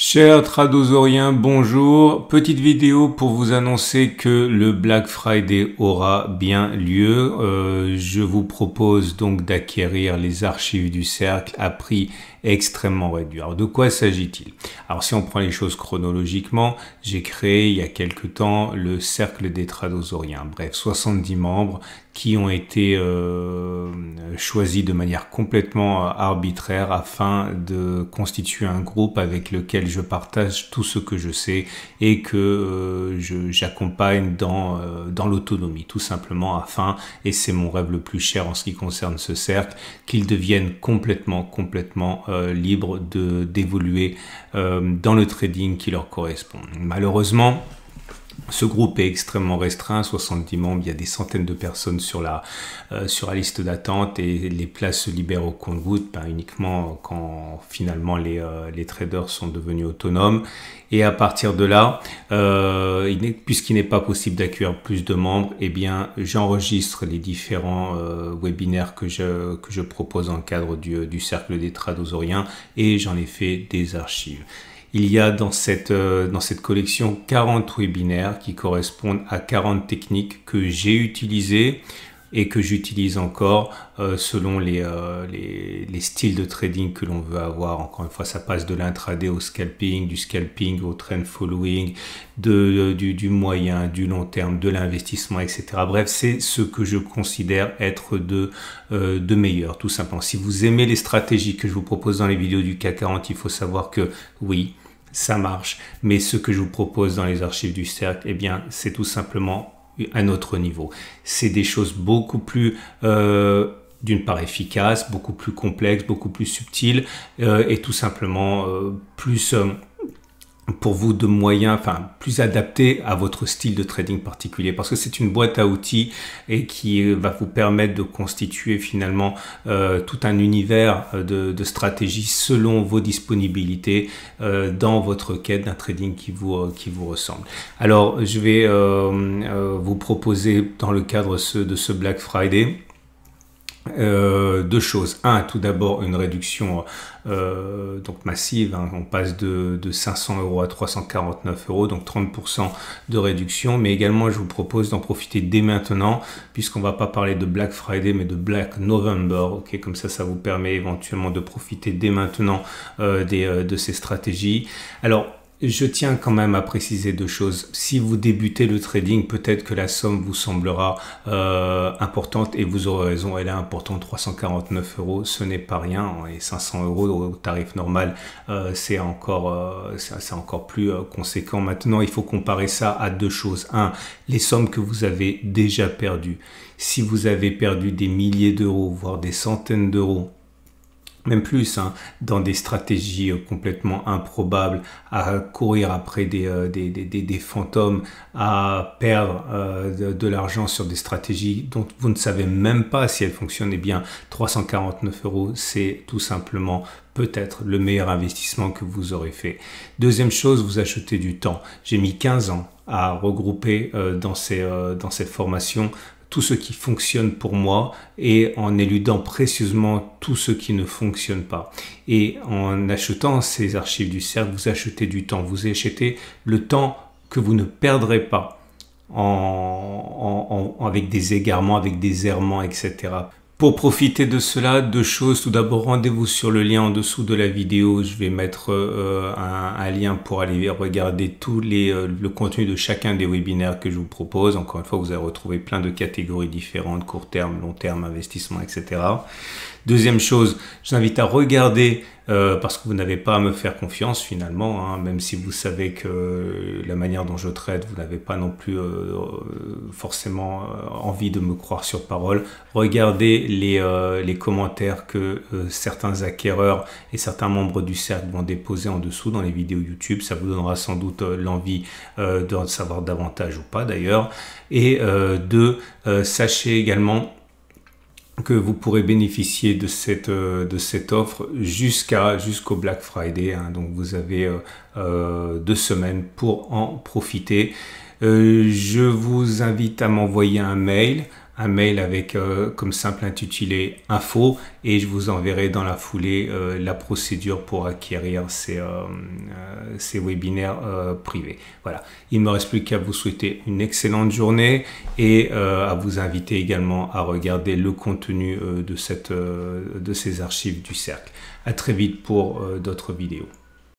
Chers tradosauriens, bonjour. Petite vidéo pour vous annoncer que le Black Friday aura bien lieu. Je vous propose donc d'acquérir les archives du cercle à prix extrêmement réduit. Alors de quoi s'agit-il? Alors si on prend les choses chronologiquement, j'ai créé il y a quelque temps le cercle des tradosauriens. Bref, 70 membres qui ont été choisis de manière complètement arbitraire afin de constituer un groupe avec lequel je partage tout ce que je sais et que j'accompagne dans l'autonomie, tout simplement afin, et c'est mon rêve le plus cher en ce qui concerne ce cercle, qu'ils deviennent complètement libres d'évoluer dans le trading qui leur correspond. Malheureusement, ce groupe est extrêmement restreint, 70 membres, il y a des centaines de personnes sur la liste d'attente et les places se libèrent au compte-gouttes uniquement quand finalement les traders sont devenus autonomes. Et à partir de là, puisqu'il n'est pas possible d'accueillir plus de membres, eh bien j'enregistre les différents webinaires que je propose dans le cadre du cercle des tradosauriens et j'en ai fait des archives. Il y a dans cette collection 40 webinaires qui correspondent à 40 techniques que j'ai utilisées et que j'utilise encore selon les styles de trading que l'on veut avoir. Encore une fois, ça passe de l'intraday au scalping, du scalping au trend following, du moyen, du long terme, de l'investissement, etc. Bref, c'est ce que je considère être de meilleur, tout simplement. Si vous aimez les stratégies que je vous propose dans les vidéos du CAC 40, il faut savoir que oui, ça marche, mais ce que je vous propose dans les archives du cercle, eh bien, c'est tout simplement un autre niveau. C'est des choses beaucoup plus, d'une part efficaces, beaucoup plus complexes, beaucoup plus subtiles et tout simplement plus pour vous de moyens, plus adapté à votre style de trading particulier, parce que c'est une boîte à outils et qui va vous permettre de constituer finalement tout un univers de stratégies selon vos disponibilités dans votre quête d'un trading qui vous ressemble. Alors je vais vous proposer dans le cadre de ce Black Friday deux choses. Tout d'abord une réduction donc massive, on passe de 500 € à 349 €, donc 30% de réduction, mais également je vous propose d'en profiter dès maintenant, puisqu'on va pas parler de Black Friday mais de Black November, ok, comme ça vous permet éventuellement de profiter dès maintenant de ces stratégies. Alors je tiens quand même à préciser deux choses. Si vous débutez le trading, peut-être que la somme vous semblera importante et vous aurez raison, elle est importante, 349 €, ce n'est pas rien, et 500 € au tarif normal, c'est encore plus conséquent. Maintenant, il faut comparer ça à deux choses. Les sommes que vous avez déjà perdues. Si vous avez perdu des milliers d'euros, voire des centaines d'euros, même plus, dans des stratégies complètement improbables, à courir après des fantômes, à perdre de l'argent sur des stratégies dont vous ne savez même pas si elles fonctionnent, eh bien 349 €, c'est tout simplement peut-être le meilleur investissement que vous aurez fait. Deuxième chose, vous achetez du temps. J'ai mis 15 ans à regrouper dans cette formation tout ce qui fonctionne pour moi et en éludant précieusement tout ce qui ne fonctionne pas. Et en achetant ces archives du cercle, vous achetez du temps. Vous achetez le temps que vous ne perdrez pas avec des égarements, avec des errements, etc. Pour profiter de cela, deux choses. Tout d'abord, rendez-vous sur le lien en dessous de la vidéo. Je vais mettre un lien pour aller regarder le contenu de chacun des webinaires que je vous propose. Encore une fois, vous allez retrouver plein de catégories différentes, court terme, long terme, investissement, etc. Deuxième chose, je vous invite à regarder, parce que vous n'avez pas à me faire confiance finalement, même si vous savez que la manière dont je traite, vous n'avez pas non plus forcément envie de me croire sur parole. Regardez les commentaires que certains acquéreurs et certains membres du cercle vont déposer en dessous dans les vidéos YouTube. Ça vous donnera sans doute l'envie de savoir davantage ou pas d'ailleurs. Et sachez également que vous pourrez bénéficier de cette offre jusqu'au Black Friday, donc vous avez 2 semaines pour en profiter. Je vous invite à m'envoyer un mail un mail avec comme simple intitulé info et je vous enverrai dans la foulée la procédure pour acquérir ces webinaires privés. Voilà, il ne me reste plus qu'à vous souhaiter une excellente journée et à vous inviter également à regarder le contenu de ces archives du cercle. À très vite pour d'autres vidéos.